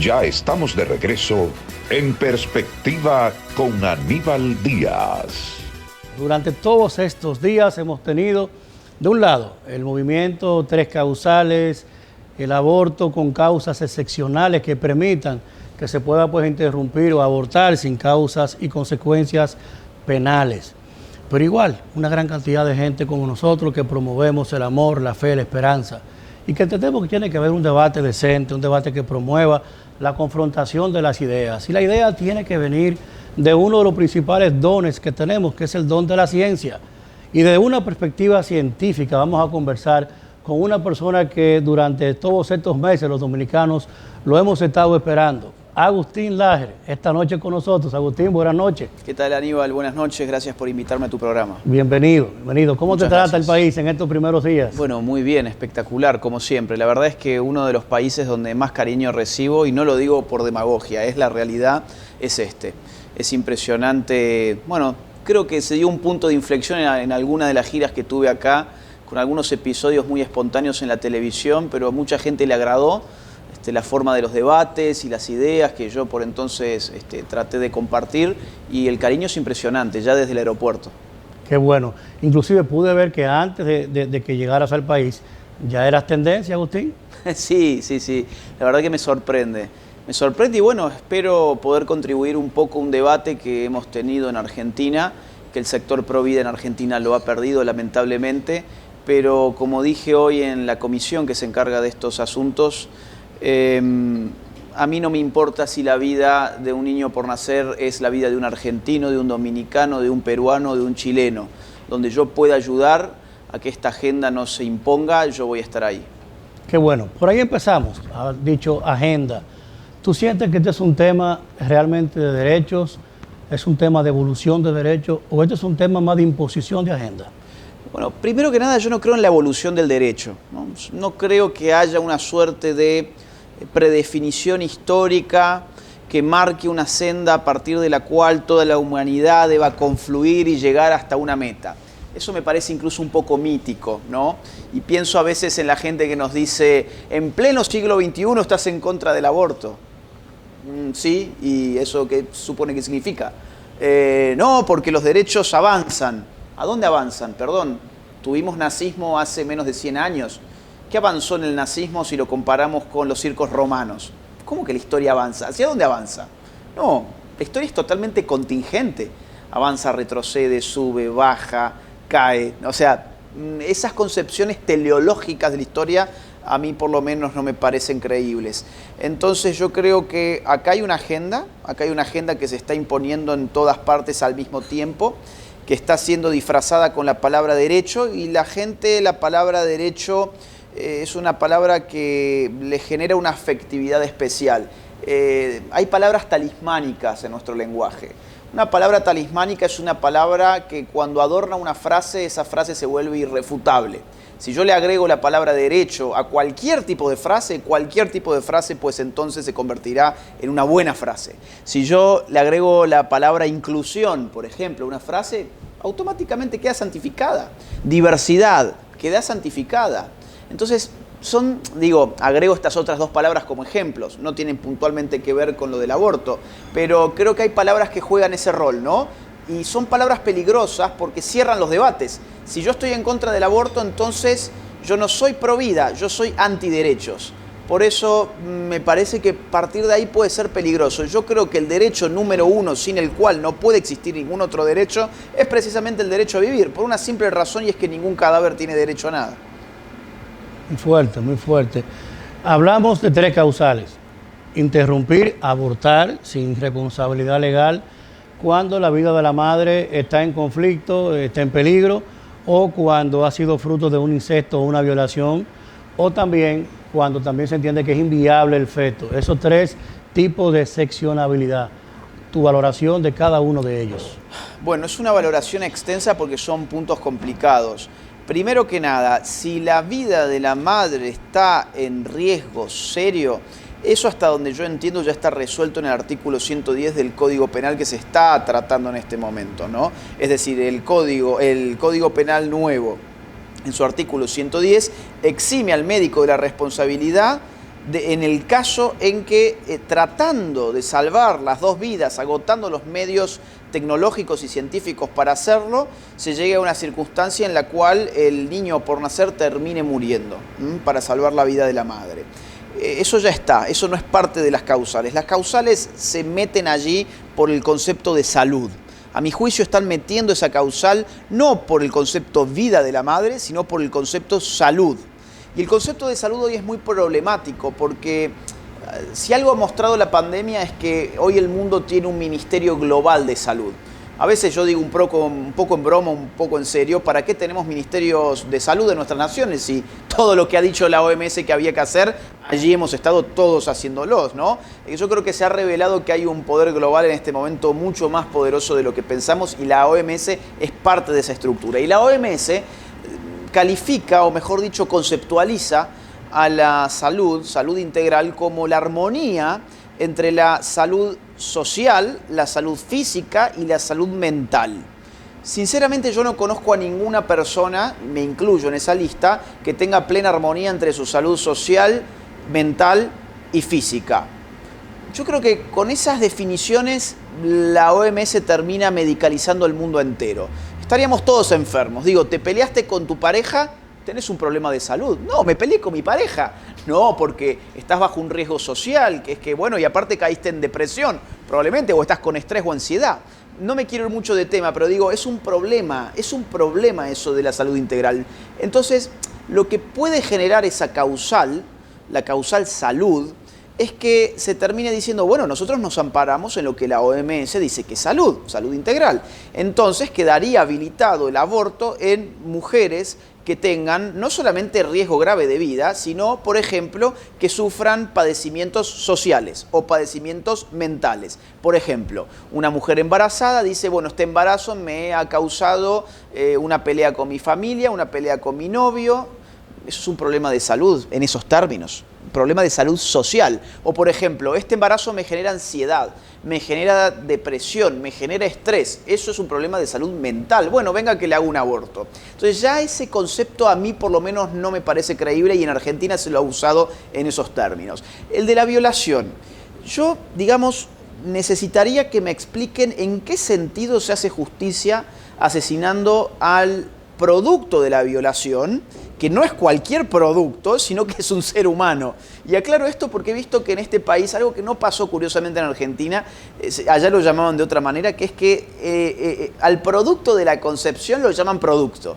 Ya estamos de regreso en Perspectiva con Aníbal Díaz. Durante todos estos días hemos tenido, de un lado, el movimiento Tres Causales, el aborto con causas excepcionales que permitan que se pueda interrumpir o abortar sin causas y consecuencias penales. Pero igual, una gran cantidad de gente como nosotros que promovemos el amor, la fe, la esperanza y que entendemos que tiene que haber un debate decente, un debate que promueva la confrontación de las ideas. Y la idea tiene que venir de uno de los principales dones que tenemos, que es el don de la ciencia. Y desde una perspectiva científica vamos a conversar con una persona que durante todos estos meses los dominicanos lo hemos estado esperando. Agustín Laje, esta noche con nosotros. Agustín, buenas noches. ¿Qué tal, Aníbal? Buenas noches, gracias por invitarme a tu programa. Bienvenido, bienvenido. ¿Cómo te trata el país en estos primeros días? Bueno, muy bien, espectacular, como siempre. La verdad es que uno de los países donde más cariño recibo, y no lo digo por demagogia, es la realidad, es este. Es impresionante. Bueno, creo que se dio un punto de inflexión en alguna de las giras que tuve acá, con algunos episodios muy espontáneos en la televisión, pero a mucha gente le agradó la forma de los debates y las ideas que yo por entonces traté de compartir, y el cariño es impresionante, ya desde el aeropuerto. Qué bueno. Inclusive pude ver que antes de que llegaras al país, ¿ya eras tendencia, Agustín? Sí. La verdad que me sorprende. Me sorprende y bueno, espero poder contribuir un poco a un debate que hemos tenido en Argentina, que el sector pro vida en Argentina lo ha perdido lamentablemente, pero como dije hoy en la comisión que se encarga de estos asuntos, a mí no me importa si la vida de un niño por nacer es la vida de un argentino, de un dominicano, de un peruano, de un chileno. Donde yo pueda ayudar a que esta agenda no se imponga, yo voy a estar ahí. Qué bueno. Por ahí empezamos. Has dicho agenda. ¿Tú sientes que este es un tema realmente de derechos? ¿Es un tema de evolución de derechos? ¿O este es un tema más de imposición de agenda? Bueno, primero que nada, yo no creo en la evolución del derecho. No creo que haya una suerte de predefinición histórica que marque una senda a partir de la cual toda la humanidad deba confluir y llegar hasta una meta. Eso me parece incluso un poco mítico, ¿no? Y pienso a veces en la gente que nos dice, en pleno siglo XXI estás en contra del aborto. Sí, ¿y eso qué supone que significa? No, porque los derechos avanzan. ¿A dónde avanzan? Perdón, tuvimos nazismo hace menos de 100 años. ¿Qué avanzó en el nazismo si lo comparamos con los circos romanos? ¿Cómo que la historia avanza? ¿Hacia dónde avanza? No, la historia es totalmente contingente. Avanza, retrocede, sube, baja, cae. O sea, esas concepciones teleológicas de la historia a mí por lo menos no me parecen creíbles. Entonces yo creo que acá hay una agenda que se está imponiendo en todas partes al mismo tiempo, que está siendo disfrazada con la palabra derecho, y la gente, la palabra derecho es una palabra que le genera una afectividad especial. Hay palabras talismánicas en nuestro lenguaje. Una palabra talismánica es una palabra que cuando adorna una frase, esa frase se vuelve irrefutable. Si yo le agrego la palabra derecho a cualquier tipo de frase, pues entonces se convertirá en una buena frase. Si yo le agrego la palabra inclusión, por ejemplo, a una frase, automáticamente queda santificada. Diversidad, queda santificada. Entonces, agrego estas otras dos palabras como ejemplos, no tienen puntualmente que ver con lo del aborto, pero creo que hay palabras que juegan ese rol, ¿no? Y son palabras peligrosas porque cierran los debates. Si yo estoy en contra del aborto, entonces yo no soy pro vida, yo soy antiderechos. Por eso me parece que partir de ahí puede ser peligroso. Yo creo que el derecho número uno, sin el cual no puede existir ningún otro derecho, es precisamente el derecho a vivir, por una simple razón, y es que ningún cadáver tiene derecho a nada. Muy fuerte, muy fuerte. Hablamos de tres causales: interrumpir, abortar sin responsabilidad legal, cuando la vida de la madre está en conflicto, está en peligro, o cuando ha sido fruto de un incesto o una violación, o también cuando también se entiende que es inviable el feto. Esos tres tipos de seccionabilidad. Tu valoración de cada uno de ellos. Bueno, es una valoración extensa porque son puntos complicados. Primero que nada, si la vida de la madre está en riesgo serio, eso hasta donde yo entiendo ya está resuelto en el artículo 110 del Código Penal que se está tratando en este momento, ¿no? Es decir, el Código Penal nuevo, en su artículo 110, exime al médico de la responsabilidad en el caso en que tratando de salvar las dos vidas, agotando los medios tecnológicos y científicos para hacerlo, se llegue a una circunstancia en la cual el niño por nacer termine muriendo para salvar la vida de la madre. Eso ya está, eso no es parte de las causales. Las causales se meten allí por el concepto de salud. A mi juicio están metiendo esa causal no por el concepto vida de la madre, sino por el concepto salud. Y el concepto de salud hoy es muy problemático porque si algo ha mostrado la pandemia es que hoy el mundo tiene un ministerio global de salud. A veces yo digo un poco en broma, un poco en serio, ¿para qué tenemos ministerios de salud de nuestras naciones? Si todo lo que ha dicho la OMS que había que hacer, allí hemos estado todos haciéndolos, ¿no? Yo creo que se ha revelado que hay un poder global en este momento mucho más poderoso de lo que pensamos y la OMS es parte de esa estructura. Y la OMS califica, o mejor dicho, conceptualiza a la salud integral, como la armonía entre la salud social, la salud física y la salud mental. Sinceramente yo no conozco a ninguna persona, me incluyo en esa lista, que tenga plena armonía entre su salud social, mental y física. Yo creo que con esas definiciones la OMS termina medicalizando el mundo entero. Estaríamos todos enfermos. Digo, te peleaste con tu pareja, tenés un problema de salud. No, me peleé con mi pareja. No, porque estás bajo un riesgo social, que es que, bueno, y aparte caíste en depresión, probablemente, o estás con estrés o ansiedad. No me quiero ir mucho de tema, pero digo, es un problema eso de la salud integral. Entonces, lo que puede generar esa causal, la causal salud, es que se termine diciendo, bueno, nosotros nos amparamos en lo que la OMS dice que es salud integral. Entonces quedaría habilitado el aborto en mujeres que tengan no solamente riesgo grave de vida, sino, por ejemplo, que sufran padecimientos sociales o padecimientos mentales. Por ejemplo, una mujer embarazada dice, bueno, este embarazo me ha causado una pelea con mi familia, una pelea con mi novio. Eso es un problema de salud en esos términos, un problema de salud social. O por ejemplo, este embarazo me genera ansiedad, me genera depresión, me genera estrés. Eso es un problema de salud mental. Bueno, venga que le hago un aborto. Entonces ya ese concepto a mí por lo menos no me parece creíble y en Argentina se lo ha usado en esos términos. El de la violación. Yo, digamos, necesitaría que me expliquen en qué sentido se hace justicia asesinando al producto de la violación, que no es cualquier producto, sino que es un ser humano. Y aclaro esto porque he visto que en este país, algo que no pasó curiosamente en Argentina, allá lo llamaban de otra manera, que es que al producto de la concepción lo llaman producto.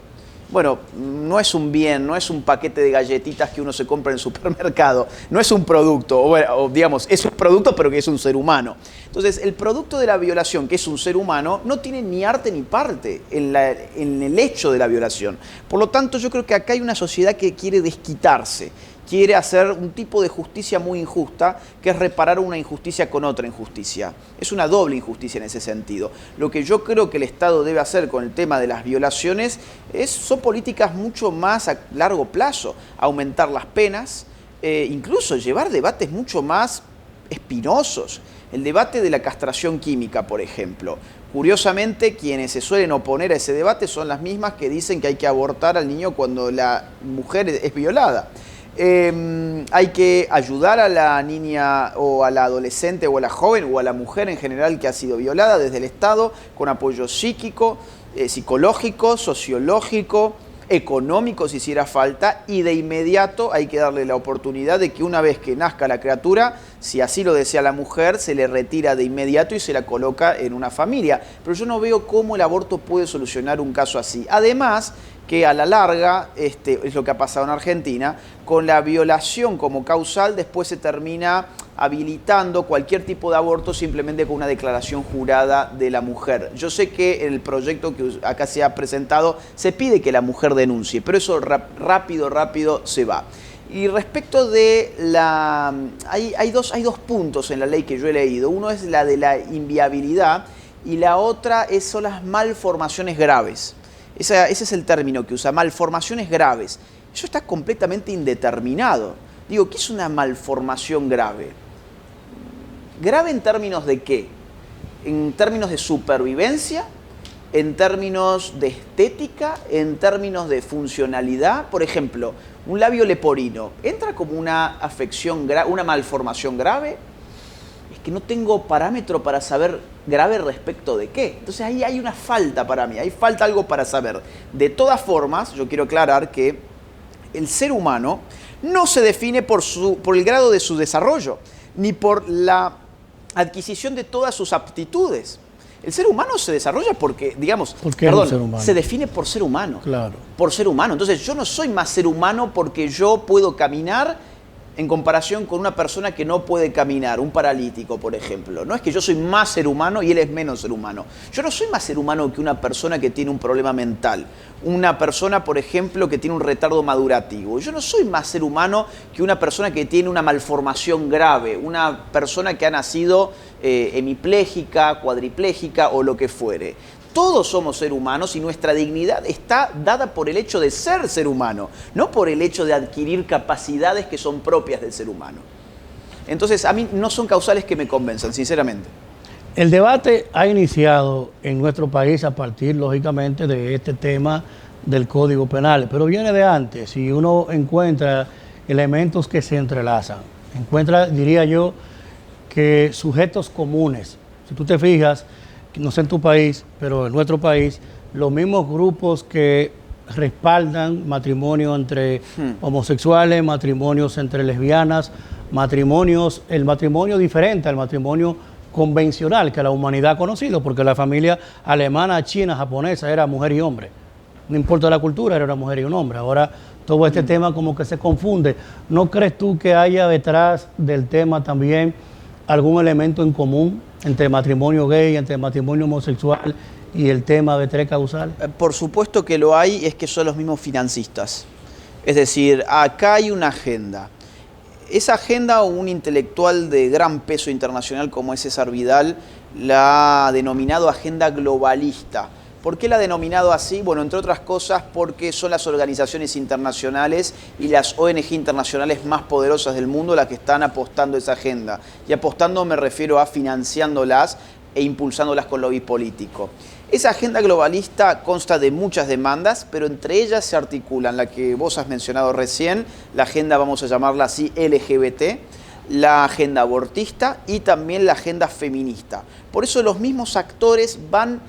Bueno, no es un bien, no es un paquete de galletitas que uno se compra en el supermercado, no es un producto, o digamos, es un producto pero que es un ser humano. Entonces, el producto de la violación, que es un ser humano, no tiene ni arte ni parte en el hecho de la violación. Por lo tanto, yo creo que acá hay una sociedad que quiere desquitarse, quiere hacer un tipo de justicia muy injusta, que es reparar una injusticia con otra injusticia. Es una doble injusticia en ese sentido. Lo que yo creo que el Estado debe hacer con el tema de las violaciones son políticas mucho más a largo plazo, aumentar las penas, incluso llevar debates mucho más espinosos. El debate de la castración química, por ejemplo. Curiosamente, quienes se suelen oponer a ese debate son las mismas que dicen que hay que abortar al niño cuando la mujer es violada. Hay que ayudar a la niña o a la adolescente o a la joven o a la mujer en general que ha sido violada desde el Estado con apoyo psíquico, psicológico, sociológico, económico si hiciera falta, y de inmediato hay que darle la oportunidad de que una vez que nazca la criatura, si así lo desea la mujer, se le retira de inmediato y se la coloca en una familia. Pero yo no veo cómo el aborto puede solucionar un caso así. Además, que a la larga, es lo que ha pasado en Argentina, con la violación como causal después se termina habilitando cualquier tipo de aborto simplemente con una declaración jurada de la mujer. Yo sé que en el proyecto que acá se ha presentado se pide que la mujer denuncie, pero eso rápido se va. Y respecto de la... Hay dos puntos en la ley que yo he leído. Uno es la de la inviabilidad y la otra son las malformaciones graves. Ese es el término que usa, malformaciones graves. Eso está completamente indeterminado. Digo, ¿qué es una malformación grave? ¿Grave en términos de qué? ¿En términos de supervivencia? en términos de estética, en términos de funcionalidad. Por ejemplo, un labio leporino, ¿entra como una afección, una malformación grave? Es que no tengo parámetro para saber grave respecto de qué. Entonces ahí hay una falta para mí, ahí falta algo para saber. De todas formas, yo quiero aclarar que el ser humano no se define por el grado de su desarrollo, ni por la adquisición de todas sus aptitudes. El ser humano se desarrolla porque, digamos, se define por ser humano. Claro. Por ser humano. Entonces yo no soy más ser humano porque yo puedo caminar en comparación con una persona que no puede caminar, un paralítico, por ejemplo. No es que yo soy más ser humano y él es menos ser humano. Yo no soy más ser humano que una persona que tiene un problema mental. Una persona, por ejemplo, que tiene un retardo madurativo. Yo no soy más ser humano que una persona que tiene una malformación grave, una persona que ha nacido hemipléjica, cuadripléjica o lo que fuere. Todos somos seres humanos y nuestra dignidad está dada por el hecho de ser humano, no por el hecho de adquirir capacidades que son propias del ser humano. Entonces, a mí no son causales que me convenzan, sinceramente. El debate ha iniciado en nuestro país a partir, lógicamente, de este tema del Código Penal, pero viene de antes y uno encuentra elementos que se entrelazan. Encuentra, diría yo, que sujetos comunes. Si tú te fijas, no sé en tu país, pero en nuestro país, los mismos grupos que respaldan matrimonio entre homosexuales, matrimonios entre lesbianas, el matrimonio diferente al matrimonio convencional que la humanidad ha conocido, porque la familia alemana, china, japonesa era mujer y hombre. No importa la cultura, era una mujer y un hombre. Ahora todo este tema como que se confunde. ¿No crees tú que haya detrás del tema también algún elemento en común entre matrimonio gay, entre matrimonio homosexual y el tema de tres causales? Por supuesto que lo hay, es que son los mismos financistas. Es decir, acá hay una agenda. Esa agenda, un intelectual de gran peso internacional como es César Vidal, la ha denominado agenda globalista. ¿Por qué la ha denominado así? Bueno, entre otras cosas porque son las organizaciones internacionales y las ONG internacionales más poderosas del mundo las que están apostando esa agenda. Y apostando me refiero a financiándolas e impulsándolas con lobby político. Esa agenda globalista consta de muchas demandas, pero entre ellas se articulan la que vos has mencionado recién, la agenda, vamos a llamarla así, LGBT, la agenda abortista y también la agenda feminista. Por eso los mismos actores van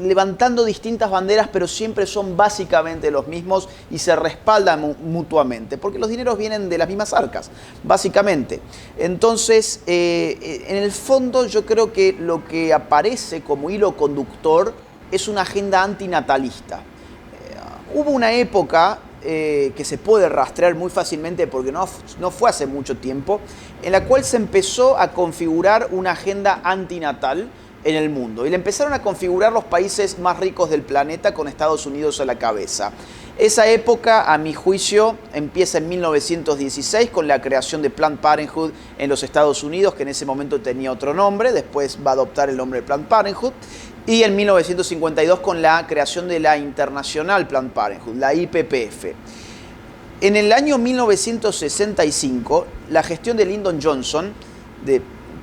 levantando distintas banderas, pero siempre son básicamente los mismos y se respaldan mutuamente, porque los dineros vienen de las mismas arcas, básicamente. Entonces, en el fondo yo creo que lo que aparece como hilo conductor es una agenda antinatalista. Hubo una época que se puede rastrear muy fácilmente porque no fue hace mucho tiempo, en la cual se empezó a configurar una agenda antinatal en el mundo. Y la empezaron a configurar los países más ricos del planeta con Estados Unidos a la cabeza. Esa época, a mi juicio, empieza en 1916 con la creación de Planned Parenthood en los Estados Unidos, que en ese momento tenía otro nombre, después va a adoptar el nombre de Planned Parenthood. Y en 1952 con la creación de la Internacional Planned Parenthood, la IPPF. En el año 1965, la gestión de Lyndon Johnson,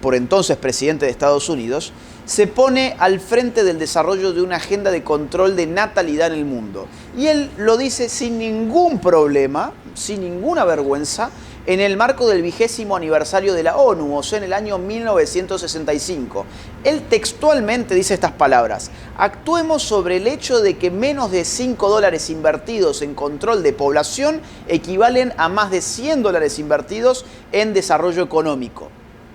por entonces presidente de Estados Unidos, se pone al frente del desarrollo de una agenda de control de natalidad en el mundo. Y él lo dice sin ningún problema, sin ninguna vergüenza, en el marco del 20º aniversario de la ONU, o sea, en el año 1965. Él textualmente dice estas palabras: actuemos sobre el hecho de que menos de $5 invertidos en control de población equivalen a más de $100 invertidos en desarrollo económico.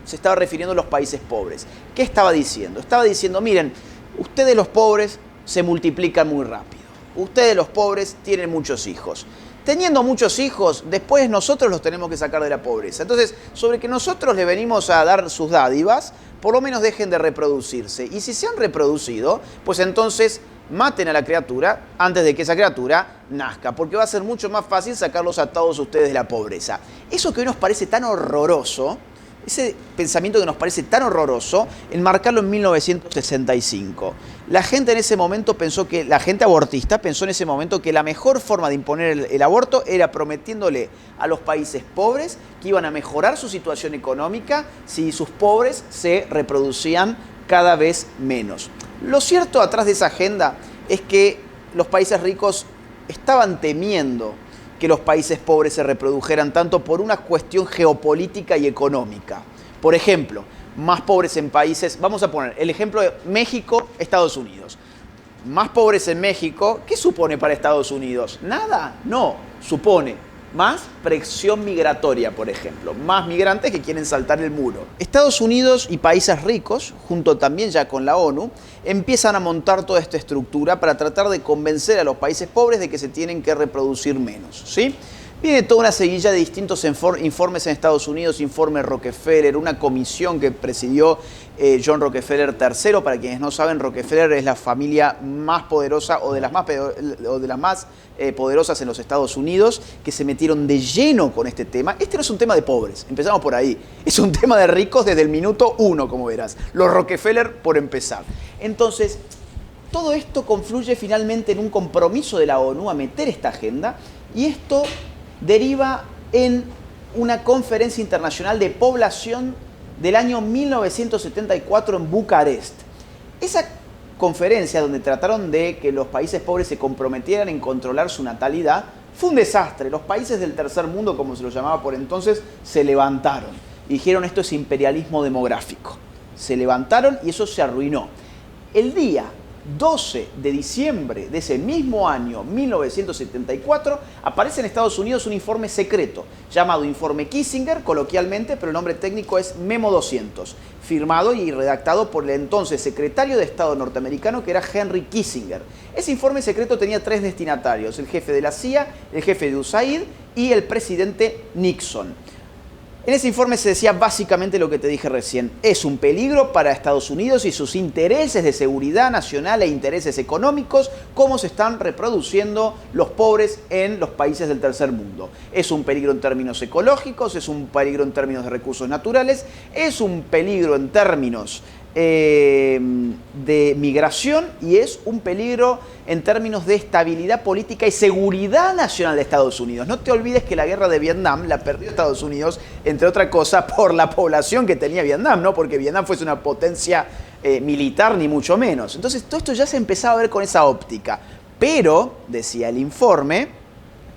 Se estaba refiriendo a los países pobres. ¿Qué estaba diciendo? Estaba diciendo, miren, ustedes los pobres se multiplican muy rápido. Ustedes los pobres tienen muchos hijos. Teniendo muchos hijos, después nosotros los tenemos que sacar de la pobreza. Entonces, sobre que nosotros le venimos a dar sus dádivas, por lo menos dejen de reproducirse. Y si se han reproducido, pues entonces maten a la criatura antes de que esa criatura nazca, porque va a ser mucho más fácil sacarlos a todos ustedes de la pobreza. Eso que hoy nos parece tan horroroso, ese pensamiento que nos parece tan horroroso, enmarcarlo en 1965. La gente en ese momento pensó que, la gente abortista pensó en ese momento que la mejor forma de imponer el aborto era prometiéndole a los países pobres que iban a mejorar su situación económica si sus pobres se reproducían cada vez menos. Lo cierto atrás de esa agenda es que los países ricos estaban temiendo que los países pobres se reprodujeran tanto por una cuestión geopolítica y económica. Por ejemplo, más pobres en países, vamos a poner el ejemplo de México, Estados Unidos. Más pobres en México, ¿qué supone para Estados Unidos? Nada, no, supone más presión migratoria, por ejemplo, más migrantes que quieren saltar el muro. Estados Unidos y países ricos, junto también ya con la ONU, empiezan a montar toda esta estructura para tratar de convencer a los países pobres de que se tienen que reproducir menos, ¿sí? Viene toda una seguilla de distintos informes en Estados Unidos, informe Rockefeller, una comisión que presidió John Rockefeller III. Para quienes no saben, Rockefeller es la familia más poderosa o de las más poderosas en los Estados Unidos, que se metieron de lleno con este tema. Este no es un tema de pobres, empezamos por ahí. Es un tema de ricos desde el minuto 1, como verás. Los Rockefeller por empezar. Entonces, todo esto confluye finalmente en un compromiso de la ONU a meter esta agenda, y esto deriva en una conferencia internacional de población del año 1974 en Bucarest. Esa conferencia, donde trataron de que los países pobres se comprometieran en controlar su natalidad, fue un desastre. Los países del tercer mundo, como se los llamaba por entonces, se levantaron y dijeron: esto es imperialismo demográfico. Se levantaron y eso se arruinó. El día 12 de diciembre de ese mismo año, 1974, aparece en Estados Unidos un informe secreto llamado Informe Kissinger, coloquialmente, pero el nombre técnico es Memo 200, firmado y redactado por el entonces secretario de Estado norteamericano, que era Henry Kissinger. Ese informe secreto tenía 3 destinatarios: el jefe de la CIA, el jefe de USAID y el presidente Nixon. En ese informe se decía básicamente lo que te dije recién: es un peligro para Estados Unidos y sus intereses de seguridad nacional e intereses económicos cómo se están reproduciendo los pobres en los países del tercer mundo. Es un peligro en términos ecológicos, es un peligro en términos de recursos naturales, es un peligro en términos de migración, y es un peligro en términos de estabilidad política y seguridad nacional de Estados Unidos. No te olvides que la guerra de Vietnam la perdió Estados Unidos, entre otras cosas, por la población que tenía Vietnam, no porque Vietnam fuese una potencia militar, ni mucho menos. Entonces todo esto ya se empezaba a ver con esa óptica. Pero, decía el informe,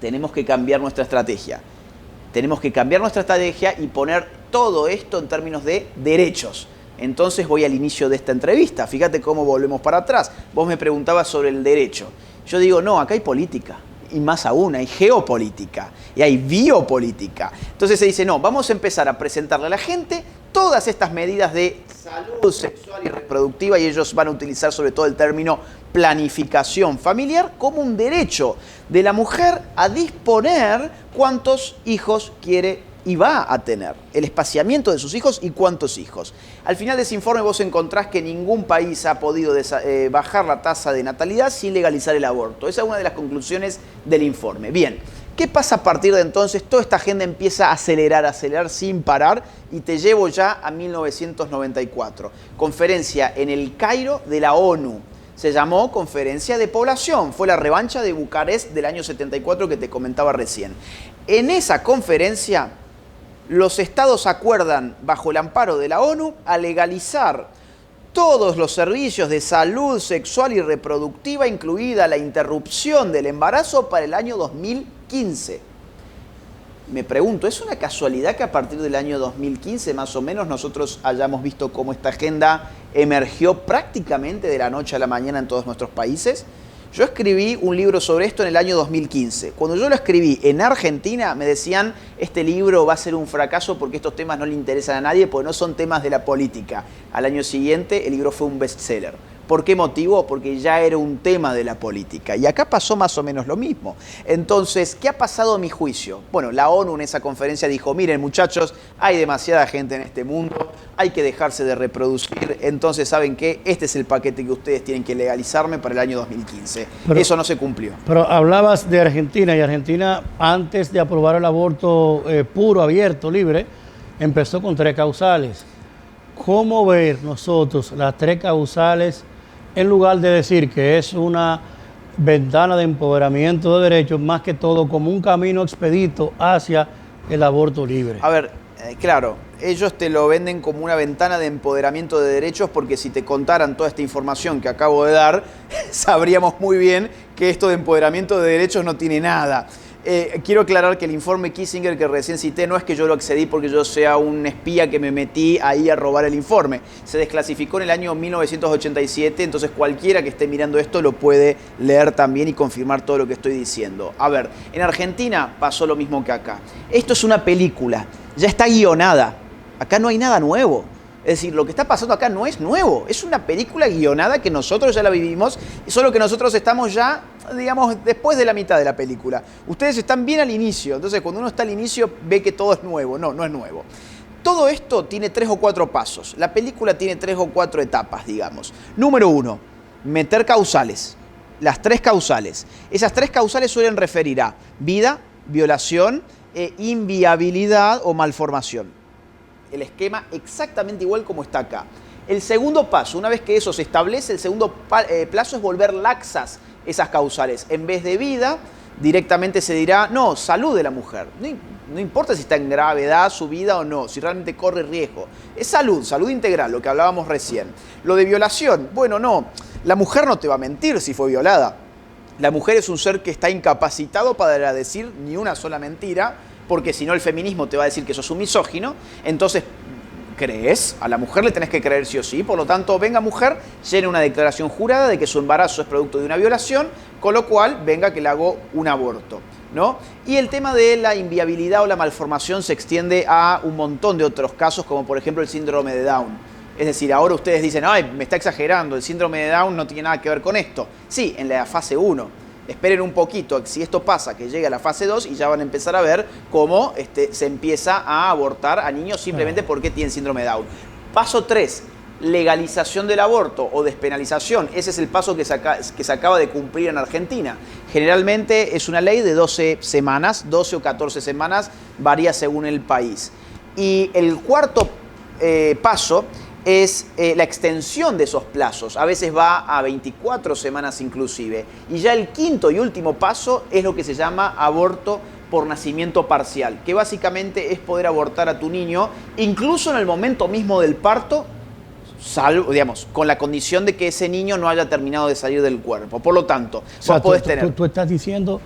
tenemos que cambiar nuestra estrategia. Tenemos que cambiar nuestra estrategia y poner todo esto en términos de derechos. Entonces voy al inicio de esta entrevista. Fíjate cómo volvemos para atrás. Vos me preguntabas sobre el derecho. Yo digo, no, acá hay política. Y más aún, hay geopolítica y hay biopolítica. Entonces se dice, no, vamos a empezar a presentarle a la gente todas estas medidas de salud sexual y reproductiva, y ellos van a utilizar sobre todo el término planificación familiar como un derecho de la mujer a disponer cuántos hijos quiere y va a tener, el espaciamiento de sus hijos y cuántos hijos. Al final de ese informe vos encontrás que ningún país ha podido bajar la tasa de natalidad sin legalizar el aborto. Esa es una de las conclusiones del informe. Bien, ¿qué pasa a partir de entonces? Toda esta agenda empieza a acelerar sin parar, y te llevo ya a 1994. Conferencia en el Cairo de la ONU. Se llamó Conferencia de Población. Fue la revancha de Bucarest del año 74 que te comentaba recién. En esa conferencia, los estados acuerdan, bajo el amparo de la ONU, a legalizar todos los servicios de salud sexual y reproductiva, incluida la interrupción del embarazo, para el año 2015. Me pregunto, ¿es una casualidad que a partir del año 2015, más o menos, nosotros hayamos visto cómo esta agenda emergió prácticamente de la noche a la mañana en todos nuestros países? Yo escribí un libro sobre esto en el año 2015. Cuando yo lo escribí en Argentina, me decían, este libro va a ser un fracaso porque estos temas no le interesan a nadie, porque no son temas de la política. Al año siguiente, el libro fue un bestseller. ¿Por qué motivo? Porque ya era un tema de la política. Y acá pasó más o menos lo mismo. Entonces, ¿qué ha pasado a mi juicio? Bueno, la ONU en esa conferencia dijo, miren muchachos, hay demasiada gente en este mundo, hay que dejarse de reproducir, entonces, ¿saben qué? Este es el paquete que ustedes tienen que legalizarme para el año 2015. Pero eso no se cumplió. Pero hablabas de Argentina, y Argentina, antes de aprobar el aborto puro, abierto, libre, empezó con 3 causales. ¿Cómo ver nosotros las 3 causales en lugar de decir que es una ventana de empoderamiento de derechos, más que todo como un camino expedito hacia el aborto libre? A ver, claro, ellos te lo venden como una ventana de empoderamiento de derechos, porque si te contaran toda esta información que acabo de dar, sabríamos muy bien que esto de empoderamiento de derechos no tiene nada. Quiero aclarar que el informe Kissinger que recién cité no es que yo lo accedí porque yo sea un espía que me metí ahí a robar el informe. Se desclasificó en el año 1987, entonces cualquiera que esté mirando esto lo puede leer también y confirmar todo lo que estoy diciendo. A ver, en Argentina pasó lo mismo que acá. Esto es una película, ya está guionada. Acá no hay nada nuevo. Es decir, lo que está pasando acá no es nuevo, es una película guionada que nosotros ya la vivimos, solo que nosotros estamos ya, digamos, después de la mitad de la película. Ustedes están bien al inicio, entonces cuando uno está al inicio ve que todo es nuevo. No, no es nuevo. Todo esto tiene 3 o 4 pasos. La película tiene 3 o 4 etapas, digamos. Número 1, meter causales. Las 3 causales. Esas 3 causales suelen referir a vida, violación e inviabilidad o malformación. El esquema exactamente igual como está acá. El segundo paso, una vez que eso se establece, el segundo plazo es volver laxas esas causales. En vez de vida, directamente se dirá, no, salud de la mujer. No importa si está en gravedad su vida o no, si realmente corre riesgo. Es salud, salud integral, lo que hablábamos recién. Lo de violación, bueno, no, la mujer no te va a mentir si fue violada. La mujer es un ser que está incapacitado para decir ni una sola mentira, porque si no el feminismo te va a decir que sos un misógino, entonces crees, a la mujer le tenés que creer sí o sí, por lo tanto, venga mujer, llene una declaración jurada de que su embarazo es producto de una violación, con lo cual venga que le hago un aborto, ¿no? Y el tema de la inviabilidad o la malformación se extiende a un montón de otros casos, como por ejemplo el síndrome de Down. Es decir, ahora ustedes dicen, ay, me está exagerando, el síndrome de Down no tiene nada que ver con esto. Sí, en la fase 1. Esperen un poquito, si esto pasa, que llegue a la fase 2 y ya van a empezar a ver cómo se empieza a abortar a niños simplemente porque tienen síndrome de Down. Paso 3, legalización del aborto o despenalización. Ese es el paso que se acaba de cumplir en Argentina. Generalmente es una ley de 12 semanas, 12 o 14 semanas, varía según el país. Y el cuarto paso es la extensión de esos plazos. A veces va a 24 semanas inclusive. Y ya el quinto y último paso es lo que se llama aborto por nacimiento parcial, que básicamente es poder abortar a tu niño, incluso en el momento mismo del parto, salvo, digamos, con la condición de que ese niño no haya terminado de salir del cuerpo. Por lo tanto, o sea, vos podés tener... Tú estás diciendo,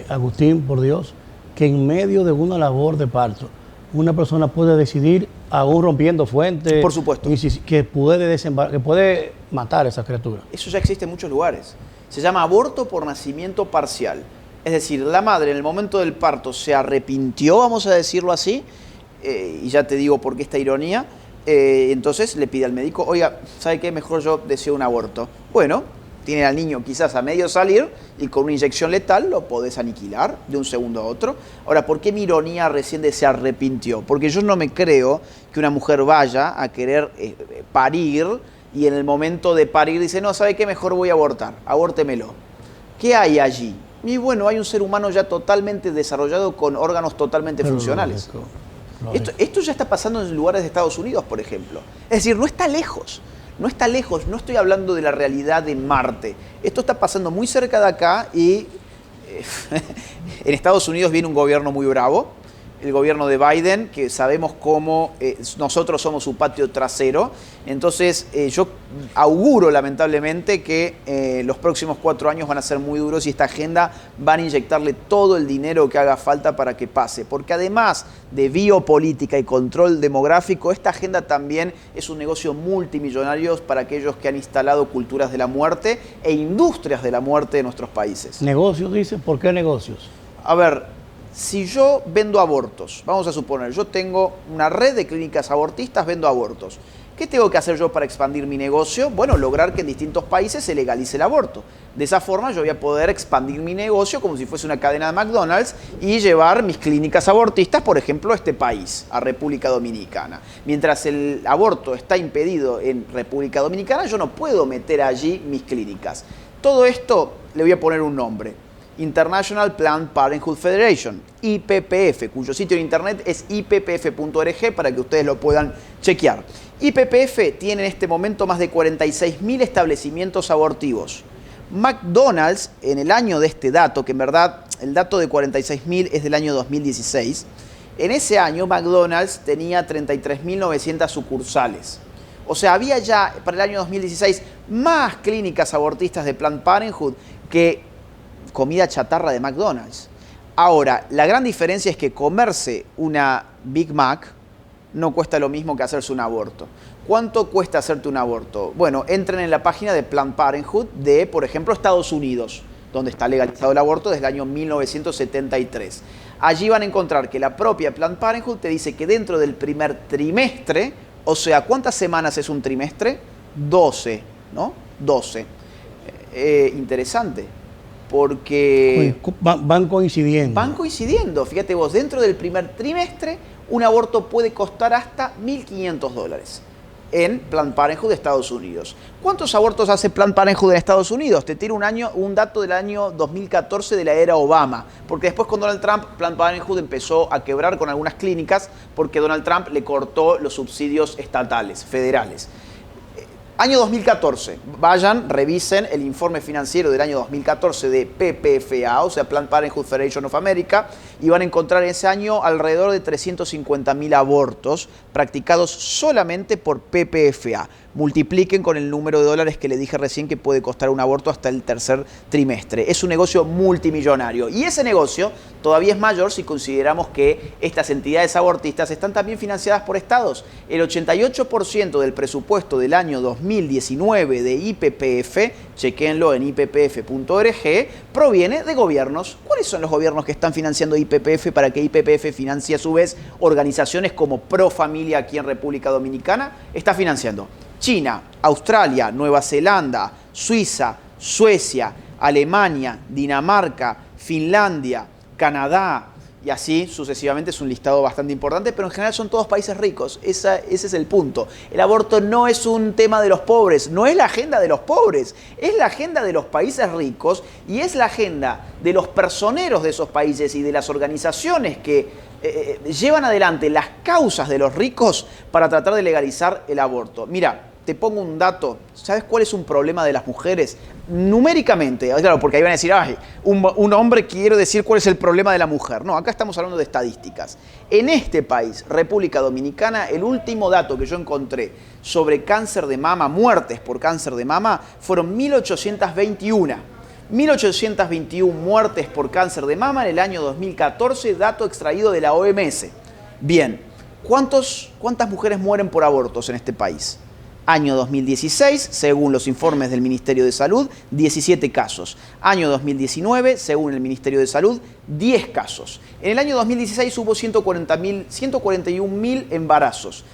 Agustín, por Dios, que en medio de una labor de parto, una persona puede decidir, aún rompiendo fuentes, por supuesto, que puede matar a esa criatura. Eso ya existe en muchos lugares. Se llama aborto por nacimiento parcial. Es decir, la madre en el momento del parto se arrepintió, vamos a decirlo así, y ya te digo por qué esta ironía, entonces le pide al médico, oiga, ¿sabe qué? Mejor yo deseo un aborto. Bueno, tiene al niño quizás a medio salir y con una inyección letal lo podés aniquilar de un segundo a otro. Ahora, ¿por qué mi ironía recién de se arrepintió? Porque yo no me creo que una mujer vaya a querer parir y en el momento de parir dice, no, ¿sabe qué? Mejor voy a abortar, abórtemelo. ¿Qué hay allí? Y bueno, hay un ser humano ya totalmente desarrollado con órganos totalmente funcionales. Lógico. Esto ya está pasando en lugares de Estados Unidos, por ejemplo. Es decir, no está lejos. No está lejos, no estoy hablando de la realidad de Marte. Esto está pasando muy cerca de acá y en Estados Unidos viene un gobierno muy bravo, el gobierno de Biden, que sabemos cómo nosotros somos su patio trasero. Entonces yo auguro lamentablemente que los próximos 4 años van a ser muy duros y esta agenda van a inyectarle todo el dinero que haga falta para que pase. Porque además de biopolítica y control demográfico, esta agenda también es un negocio multimillonario para aquellos que han instalado culturas de la muerte e industrias de la muerte de nuestros países. ¿Negocios, dice? ¿Por qué negocios? A ver, si yo vendo abortos, vamos a suponer, yo tengo una red de clínicas abortistas, vendo abortos. ¿Qué tengo que hacer yo para expandir mi negocio? Bueno, lograr que en distintos países se legalice el aborto. De esa forma yo voy a poder expandir mi negocio como si fuese una cadena de McDonald's y llevar mis clínicas abortistas, por ejemplo, a este país, a República Dominicana. Mientras el aborto está impedido en República Dominicana, yo no puedo meter allí mis clínicas. Todo esto le voy a poner un nombre. International Planned Parenthood Federation, IPPF, cuyo sitio en internet es ippf.org para que ustedes lo puedan chequear. IPPF tiene en este momento más de 46.000 establecimientos abortivos. McDonald's, en el año de este dato, que en verdad el dato de 46.000 es del año 2016, En ese año McDonald's tenía 33.900 sucursales. O sea, había ya para el año 2016 más clínicas abortistas de Planned Parenthood que comida chatarra de McDonald's. Ahora, la gran diferencia es que comerse una Big Mac no cuesta lo mismo que hacerse un aborto. ¿Cuánto cuesta hacerte un aborto? Bueno, entren en la página de Planned Parenthood de, por ejemplo, Estados Unidos, donde está legalizado el aborto desde el año 1973. Allí van a encontrar que la propia Planned Parenthood te dice que dentro del primer trimestre, o sea, ¿cuántas semanas es un trimestre? 12, ¿no? 12. Interesante, porque... Van coincidiendo. Van coincidiendo. Fíjate vos, dentro del primer trimestre, un aborto puede costar hasta $1.500 en Planned Parenthood de Estados Unidos. ¿Cuántos abortos hace Planned Parenthood en Estados Unidos? Te tiro un dato del año 2014 de la era Obama, porque después con Donald Trump, Planned Parenthood empezó a quebrar con algunas clínicas porque Donald Trump le cortó los subsidios estatales, federales. Año 2014, vayan, revisen el informe financiero del año 2014 de PPFA, o sea, Planned Parenthood Federation of America, y van a encontrar en ese año alrededor de 350.000 abortos practicados solamente por PPFA. Multipliquen con el número de dólares que le dije recién que puede costar un aborto hasta el tercer trimestre. Es un negocio multimillonario y ese negocio todavía es mayor si consideramos que estas entidades abortistas están también financiadas por estados. El 88% del presupuesto del año 2019 de IPPF, chequéenlo en ippf.org, proviene de gobiernos. ¿Cuáles son los gobiernos que están financiando IPPF para que IPPF financie a su vez organizaciones como Pro Familia aquí en República Dominicana? Está financiando China, Australia, Nueva Zelanda, Suiza, Suecia, Alemania, Dinamarca, Finlandia, Canadá, y así sucesivamente. Es un listado bastante importante, pero en general son todos países ricos. Ese es el punto. El aborto no es un tema de los pobres, no es la agenda de los pobres, es la agenda de los países ricos y es la agenda de los personeros de esos países y de las organizaciones que llevan adelante las causas de los ricos para tratar de legalizar el aborto. Mira, te pongo un dato. ¿Sabes cuál es un problema de las mujeres? Numéricamente, claro, porque ahí van a decir, ay, un hombre quiere decir cuál es el problema de la mujer. No, acá estamos hablando de estadísticas. En este país, República Dominicana, el último dato que yo encontré sobre cáncer de mama, muertes por cáncer de mama, fueron 1.821. 1.821 muertes por cáncer de mama en el año 2014, dato extraído de la OMS. Bien, ¿cuántas mujeres mueren por abortos en este país? Año 2016, según los informes del Ministerio de Salud, 17 casos. Año 2019, según el Ministerio de Salud, 10 casos. En el año 2016 hubo 141.000 embarazos.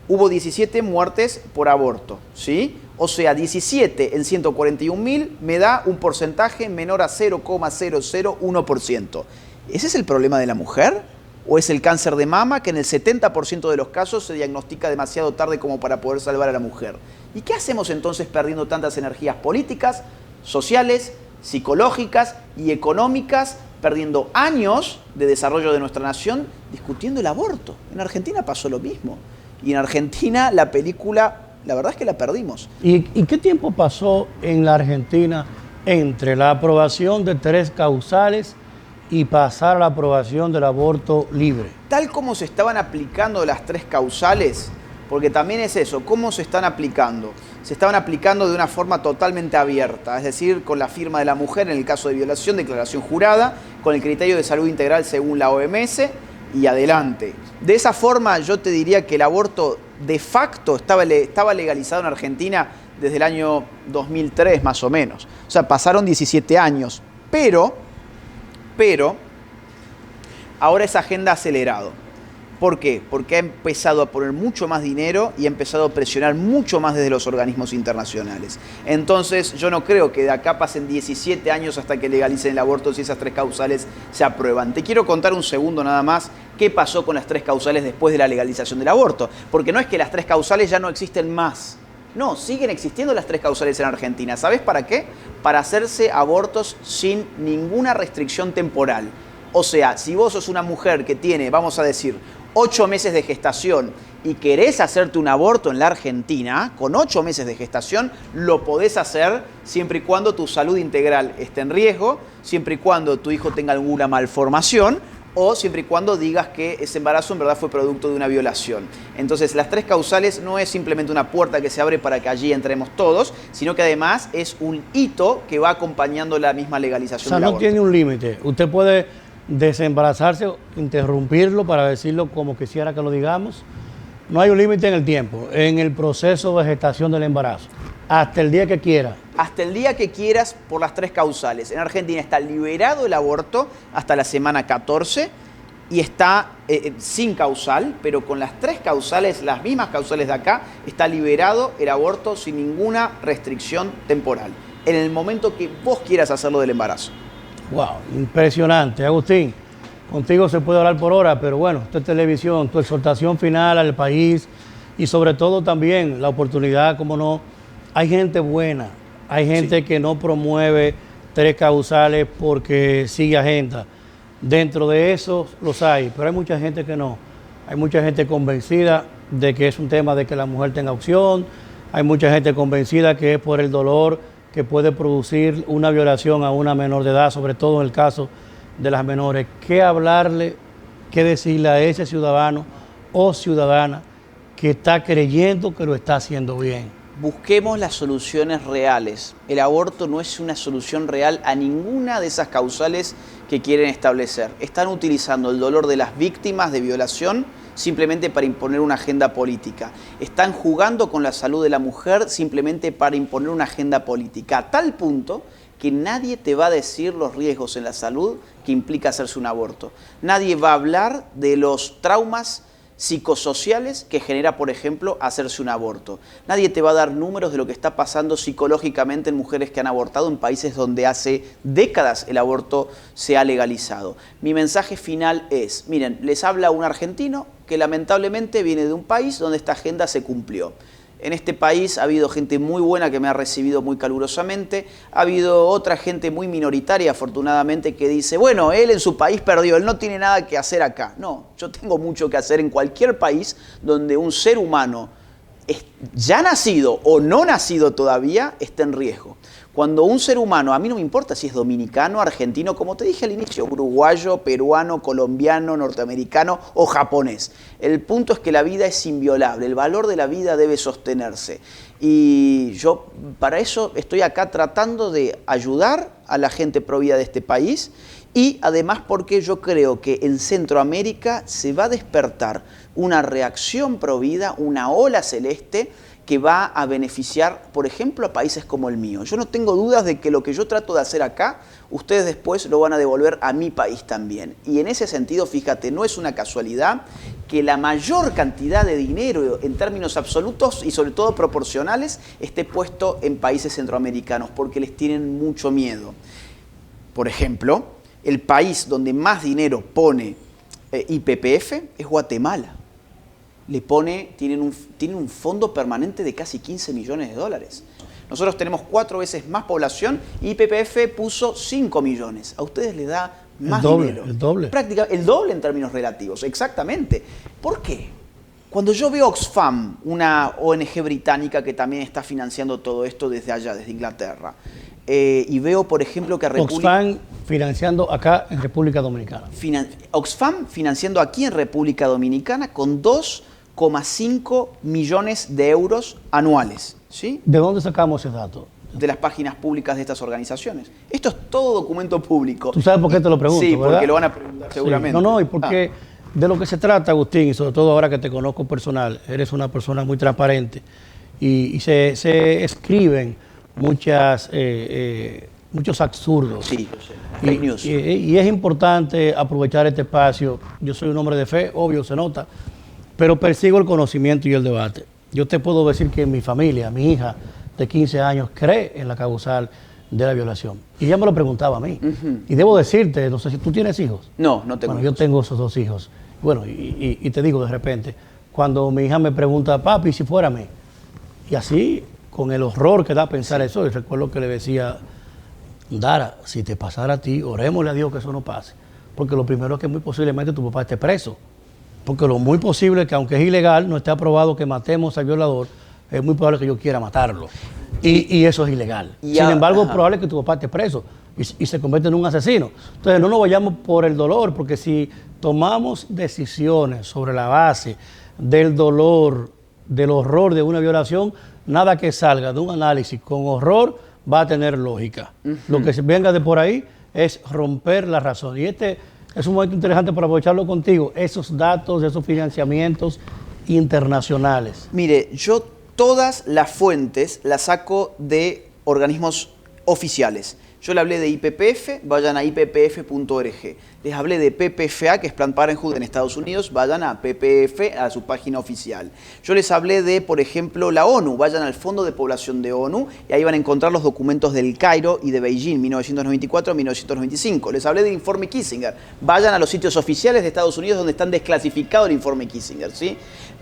Hubo 17 muertes por aborto, ¿sí? O sea, 17 en 141.000 me da un porcentaje menor a 0,001%. ¿Ese es el problema de la mujer? ¿O es el cáncer de mama que en el 70% de los casos se diagnostica demasiado tarde como para poder salvar a la mujer? ¿Y qué hacemos entonces perdiendo tantas energías políticas, sociales, psicológicas y económicas, perdiendo años de desarrollo de nuestra nación discutiendo el aborto? En Argentina pasó lo mismo. Y en Argentina la película, la verdad es que la perdimos. ¿Y qué tiempo pasó en la Argentina entre la aprobación de 3 causales y pasar a la aprobación del aborto libre? Tal como se estaban aplicando las 3 causales, porque también es eso, ¿cómo se están aplicando? Se estaban aplicando de una forma totalmente abierta, es decir, con la firma de la mujer en el caso de violación, declaración jurada, con el criterio de salud integral según la OMS y adelante. De esa forma yo te diría que el aborto de facto estaba legalizado en Argentina desde el año 2003 más o menos. O sea, pasaron 17 años, pero ahora esa agenda ha acelerado. ¿Por qué? Porque ha empezado a poner mucho más dinero y ha empezado a presionar mucho más desde los organismos internacionales. Entonces yo no creo que de acá pasen 17 años hasta que legalicen el aborto si esas 3 causales se aprueban. Te quiero contar un segundo nada más qué pasó con las 3 causales después de la legalización del aborto. Porque no es que las 3 causales ya no existen más. No, siguen existiendo las 3 causales en Argentina. ¿Sabes para qué? Para hacerse abortos sin ninguna restricción temporal. O sea, si vos sos una mujer que tiene, vamos a decir, 8 meses de gestación y querés hacerte un aborto en la Argentina, con 8 meses de gestación, lo podés hacer siempre y cuando tu salud integral esté en riesgo, siempre y cuando tu hijo tenga alguna malformación o siempre y cuando digas que ese embarazo en verdad fue producto de una violación. Entonces, las 3 causales no es simplemente una puerta que se abre para que allí entremos todos, sino que además es un hito que va acompañando la misma legalización del aborto. O sea, no tiene un límite. Usted puede desembarazarse, interrumpirlo para decirlo como quisiera que lo digamos. No hay un límite en el tiempo, en el proceso de gestación del embarazo, hasta el día que quiera. Hasta el día que quieras por las 3 causales. En Argentina está liberado el aborto hasta la semana 14 y está sin causal, pero con las 3 causales, las mismas causales de acá, está liberado el aborto sin ninguna restricción temporal, en el momento que vos quieras hacerlo del embarazo. Wow, impresionante. Agustín, contigo se puede hablar por hora, pero bueno, esto es televisión, tu exhortación final al país y sobre todo también la oportunidad, como no, hay gente buena, hay gente que no promueve 3 causales porque sigue agenda. Dentro de eso los hay, pero hay mucha gente que no. Hay mucha gente convencida de que es un tema de que la mujer tenga opción, hay mucha gente convencida que es por el dolor que puede producir una violación a una menor de edad, sobre todo en el caso de las menores. ¿Qué hablarle, qué decirle a ese ciudadano o ciudadana que está creyendo que lo está haciendo bien? Busquemos las soluciones reales. El aborto no es una solución real a ninguna de esas causales que quieren establecer. Están utilizando el dolor de las víctimas de violación simplemente para imponer una agenda política. Están jugando con la salud de la mujer simplemente para imponer una agenda política, a tal punto que nadie te va a decir los riesgos en la salud que implica hacerse un aborto. Nadie va a hablar de los traumas psicosociales que genera, por ejemplo, hacerse un aborto. Nadie te va a dar números de lo que está pasando psicológicamente en mujeres que han abortado en países donde hace décadas el aborto se ha legalizado. Mi mensaje final es, miren, les habla un argentino que lamentablemente viene de un país donde esta agenda se cumplió. En este país ha habido gente muy buena que me ha recibido muy calurosamente, ha habido otra gente muy minoritaria, afortunadamente, que dice, bueno, él en su país perdió, él no tiene nada que hacer acá. No, yo tengo mucho que hacer en cualquier país donde un ser humano ya nacido o no nacido todavía esté en riesgo. Cuando un ser humano, a mí no me importa si es dominicano, argentino, como te dije al inicio, uruguayo, peruano, colombiano, norteamericano o japonés. El punto es que la vida es inviolable, el valor de la vida debe sostenerse. Y yo para eso estoy acá tratando de ayudar a la gente pro vida de este país y además porque yo creo que en Centroamérica se va a despertar una reacción pro vida, una ola celeste que va a beneficiar, por ejemplo, a países como el mío. Yo no tengo dudas de que lo que yo trato de hacer acá, ustedes después lo van a devolver a mi país también. Y en ese sentido, fíjate, no es una casualidad que la mayor cantidad de dinero en términos absolutos y sobre todo proporcionales esté puesto en países centroamericanos, porque les tienen mucho miedo. Por ejemplo, el país donde más dinero pone YPF es Guatemala. Tienen un fondo permanente de casi 15 millones de dólares. Nosotros tenemos 4 veces más población y YPF puso 5 millones. A ustedes les da más dinero. El doble. Prácticamente el doble en términos relativos, exactamente. ¿Por qué? Cuando yo veo Oxfam, una ONG británica que también está financiando todo esto desde allá, desde Inglaterra, y veo, por ejemplo, que Oxfam financiando acá en República Dominicana. Oxfam financiando aquí en República Dominicana con 2,5 millones de euros anuales. ¿Sí? ¿De dónde sacamos ese dato? De las páginas públicas de estas organizaciones. Esto es todo documento público. ¿Tú sabes por qué te lo pregunto? Sí, ¿verdad? porque lo van a preguntar seguramente. Sí. No, y porque de lo que se trata, Agustín, y sobre todo ahora que te conozco personal, eres una persona muy transparente y se escriben muchos absurdos. Sí, yo sé. Fake news. Y es importante aprovechar este espacio. Yo soy un hombre de fe, obvio, se nota, pero persigo el conocimiento y el debate. Yo te puedo decir que mi familia, mi hija de 15 años, cree en la causal de la violación. Y ella me lo preguntaba a mí. Y debo decirte, no sé si tú tienes hijos. No tengo. Bueno, yo tengo esos 2 hijos. Bueno, y te digo de repente, cuando mi hija me pregunta, papi, si fuera a mí, y así, con el horror que da pensar eso, y recuerdo que le decía, Dara, si te pasara a ti, orémosle a Dios que eso no pase. Porque lo primero es que muy posiblemente tu papá esté preso. Porque lo muy posible es que, aunque es ilegal, no esté aprobado que matemos al violador, es muy probable que yo quiera matarlo. Y eso es ilegal. Sin embargo, es probable que tu papá esté preso. y se convierte en un asesino. Entonces no nos vayamos por el dolor, porque si tomamos decisiones sobre la base del dolor, del horror de una violación, nada que salga de un análisis con horror va a tener lógica. Lo que venga de por ahí es romper la razón. Y este es un momento interesante para aprovecharlo contigo, esos datos, esos financiamientos internacionales. Mire, yo todas las fuentes las saco de organismos oficiales. Yo le hablé de IPPF, vayan a ippf.org. Les hablé de PPFA, que es Planned Parenthood en Estados Unidos, vayan a PPF, a su página oficial. Yo les hablé de, por ejemplo, la ONU, vayan al Fondo de Población de ONU y ahí van a encontrar los documentos del Cairo y de Beijing, 1994-1995. Les hablé del informe Kissinger, vayan a los sitios oficiales de Estados Unidos donde están desclasificados el informe Kissinger, ¿sí?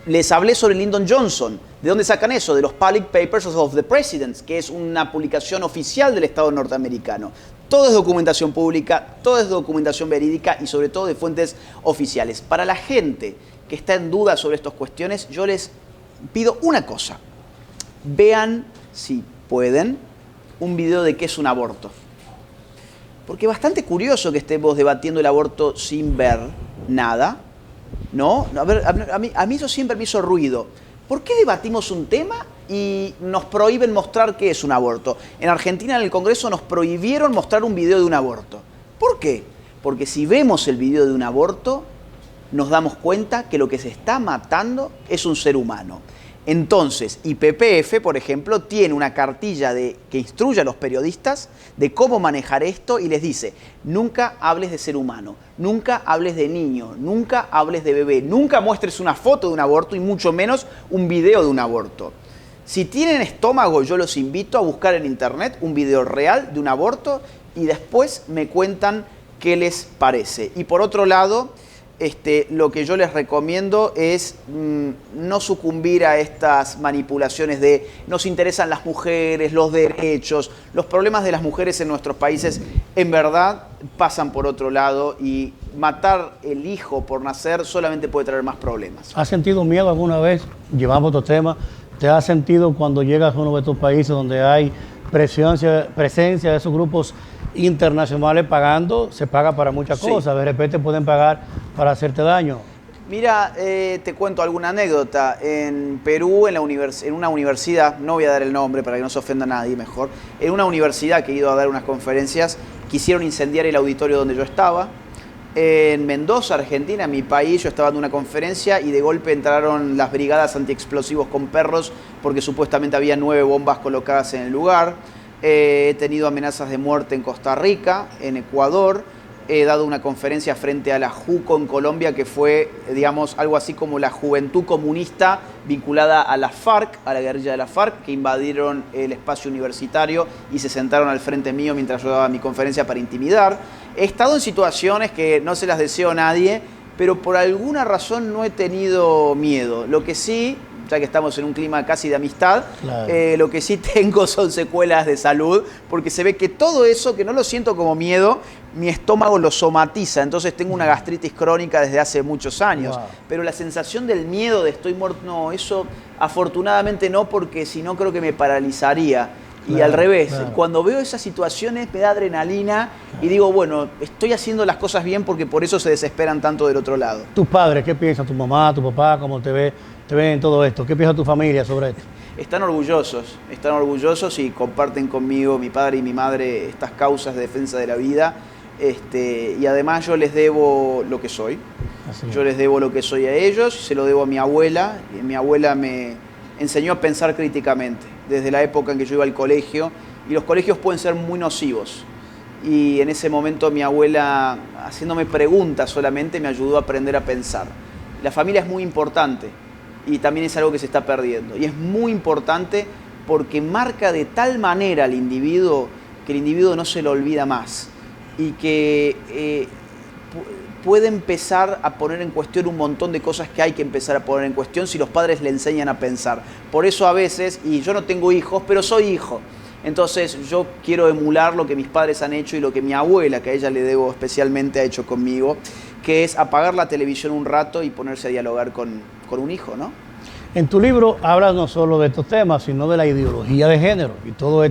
Les hablé sobre Lyndon Johnson. ¿De dónde sacan eso? De los Public Papers of the Presidents, que es una publicación oficial del Estado norteamericano. Todo es documentación pública, todo es documentación verídica y sobre todo de fuentes oficiales. Para la gente que está en duda sobre estas cuestiones, yo les pido una cosa. Vean, si pueden, un video de qué es un aborto. Porque es bastante curioso que estemos debatiendo el aborto sin ver nada. ¿No? A ver, a mí eso siempre me hizo ruido. ¿Por qué debatimos un tema y nos prohíben mostrar qué es un aborto? En Argentina, en el Congreso, nos prohibieron mostrar un video de un aborto. ¿Por qué? Porque si vemos el video de un aborto, nos damos cuenta que lo que se está matando es un ser humano. Entonces, IPPF, por ejemplo, tiene una cartilla que instruye a los periodistas de cómo manejar esto y les dice, nunca hables de ser humano, nunca hables de niño, nunca hables de bebé, nunca muestres una foto de un aborto y mucho menos un video de un aborto. Si tienen estómago, yo los invito a buscar en internet un video real de un aborto y después me cuentan qué les parece. Y por otro lado, lo que yo les recomiendo es no sucumbir a estas manipulaciones de nos interesan las mujeres, los derechos. Los problemas de las mujeres en nuestros países en verdad pasan por otro lado y matar el hijo por nacer solamente puede traer más problemas. ¿Has sentido miedo alguna vez? Llevamos otro tema. ¿Te has sentido cuando llegas a uno de estos países donde hay presencia de esos grupos internacionales pagando? Se paga para muchas cosas, de repente pueden pagar para hacerte daño. Mira, te cuento alguna anécdota. En Perú, en una universidad, no voy a dar el nombre para que no se ofenda a nadie mejor, en una universidad que he ido a dar unas conferencias, quisieron incendiar el auditorio donde yo estaba. En Mendoza, Argentina, en mi país, yo estaba dando una conferencia y de golpe entraron las brigadas antiexplosivos con perros porque supuestamente había 9 bombas colocadas en el lugar. He tenido amenazas de muerte en Costa Rica, en Ecuador. He dado una conferencia frente a la JUCO en Colombia, que fue, digamos, algo así como la juventud comunista vinculada a la FARC, a la guerrilla de la FARC, que invadieron el espacio universitario y se sentaron al frente mío mientras yo daba mi conferencia para intimidar. He estado en situaciones que no se las deseo a nadie, pero por alguna razón no he tenido miedo. Lo que sí, ya que estamos en un clima casi de amistad, claro, lo que sí tengo son secuelas de salud, porque se ve que todo eso, que no lo siento como miedo, mi estómago lo somatiza, entonces tengo una gastritis crónica desde hace muchos años. Wow. Pero la sensación del miedo de estoy muerto, no, eso afortunadamente no, porque si no creo que me paralizaría. Y al revés, cuando veo esas situaciones me da adrenalina y digo, bueno, estoy haciendo las cosas bien porque por eso se desesperan tanto del otro lado. ¿Tus padres qué piensan? ¿Tu mamá, tu papá, cómo te ven en todo esto? ¿Qué piensa tu familia sobre esto? Están orgullosos y comparten conmigo, mi padre y mi madre, estas causas de defensa de la vida. Y además yo les debo lo que soy. Yo les debo lo que soy a ellos, se lo debo a mi abuela. Y mi abuela me enseñó a pensar críticamente desde la época en que yo iba al colegio, y los colegios pueden ser muy nocivos. Y en ese momento mi abuela, haciéndome preguntas solamente, me ayudó a aprender a pensar. La familia es muy importante y también es algo que se está perdiendo. Y es muy importante porque marca de tal manera al individuo que el individuo no se lo olvida más y que puede empezar a poner en cuestión un montón de cosas que hay que empezar a poner en cuestión si los padres le enseñan a pensar. Por eso a veces, y yo no tengo hijos, pero soy hijo, entonces yo quiero emular lo que mis padres han hecho y lo que mi abuela, que a ella le debo especialmente, ha hecho conmigo, que es apagar la televisión un rato y ponerse a dialogar con un hijo, ¿no? En tu libro hablas no solo de estos temas, sino de la ideología de género y todos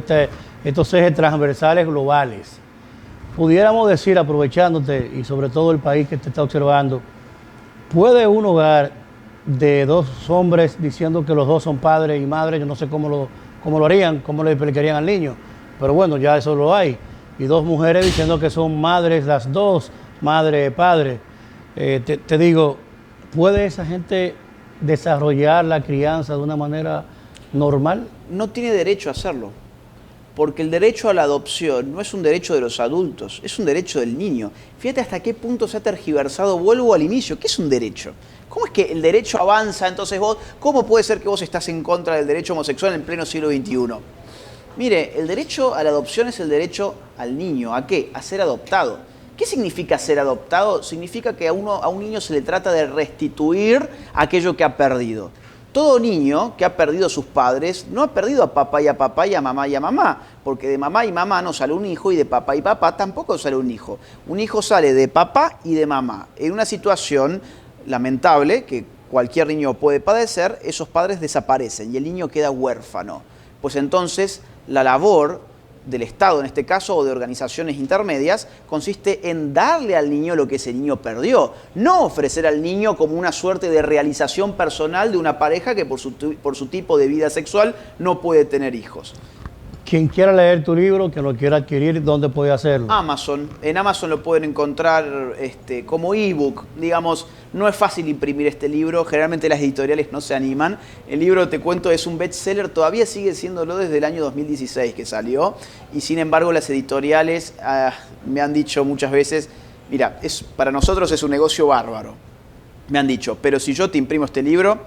estos ejes transversales globales. pudiéramos decir, aprovechándote y sobre todo el país que te está observando, ¿puede un hogar de dos hombres diciendo que los dos son padres y madres? Yo no sé cómo lo harían, cómo le explicarían al niño, pero bueno, ya eso lo hay. Y dos mujeres diciendo que son madres las dos, madre, padre. Te digo, ¿puede esa gente desarrollar la crianza de una manera normal? No tiene derecho a hacerlo, porque el derecho a la adopción no es un derecho de los adultos, es un derecho del niño. Fíjate hasta qué punto se ha tergiversado. Vuelvo al inicio. ¿Qué es un derecho? ¿Cómo es que el derecho avanza? Entonces vos, ¿cómo puede ser que vos estás en contra del derecho homosexual en pleno siglo XXI? Mire, el derecho a la adopción es el derecho al niño. ¿A qué? A ser adoptado. ¿Qué significa ser adoptado? Significa que a un niño se le trata de restituir aquello que ha perdido. Todo niño que ha perdido a sus padres no ha perdido a papá y a mamá y a mamá, porque de mamá y mamá no sale un hijo y de papá y papá tampoco sale un hijo. Un hijo sale de papá y de mamá. En una situación lamentable que cualquier niño puede padecer, esos padres desaparecen y el niño queda huérfano. Pues entonces la labor del Estado, en este caso, o de organizaciones intermedias, consiste en darle al niño lo que ese niño perdió, no ofrecer al niño como una suerte de realización personal de una pareja que por su tipo de vida sexual no puede tener hijos. Quien quiera leer tu libro, que lo quiera adquirir, ¿dónde puede hacerlo? Amazon. En Amazon lo pueden encontrar como ebook. Digamos, no es fácil imprimir este libro. Generalmente las editoriales no se animan. El libro, te cuento, es un bestseller. Todavía sigue siéndolo desde el año 2016 que salió. Y sin embargo, las editoriales me han dicho muchas veces, mira, para nosotros es un negocio bárbaro. Me han dicho, pero si yo te imprimo este libro,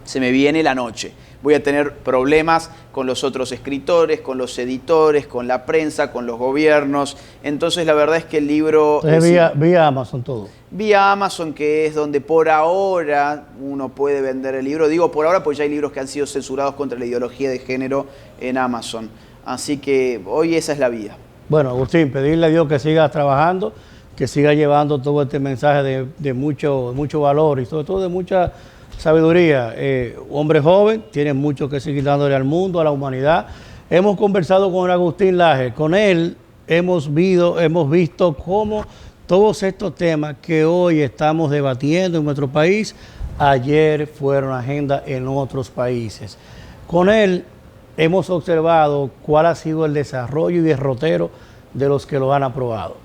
se me viene la noche. Voy a tener problemas con los otros escritores, con los editores, con la prensa, con los gobiernos. Entonces la verdad es que el libro... Vía Amazon todo. Vía Amazon, que es donde por ahora uno puede vender el libro. Digo por ahora porque ya hay libros que han sido censurados contra la ideología de género en Amazon. Así que hoy esa es la vía. Bueno, Agustín, pedirle a Dios que sigas trabajando, que siga llevando todo este mensaje de mucho valor y sobre todo de mucha sabiduría. Hombre joven, tiene mucho que seguir dándole al mundo, a la humanidad. Hemos conversado con Agustín Laje. Con él hemos visto cómo todos estos temas que hoy estamos debatiendo en nuestro país, ayer fueron agenda en otros países. Con él hemos observado cuál ha sido el desarrollo y derrotero de los que lo han aprobado.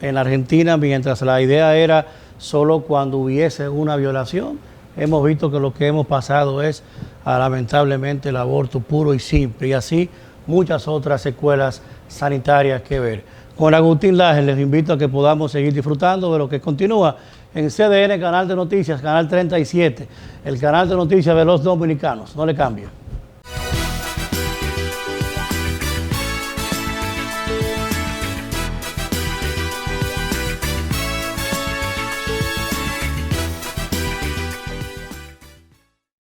En la Argentina, mientras la idea era solo cuando hubiese una violación, hemos visto que lo que hemos pasado es lamentablemente el aborto puro y simple, y así muchas otras secuelas sanitarias que ver. Con Agustín Laje les invito a que podamos seguir disfrutando de lo que continúa en CDN, Canal de Noticias, Canal 37, el canal de noticias de los dominicanos. No le cambie.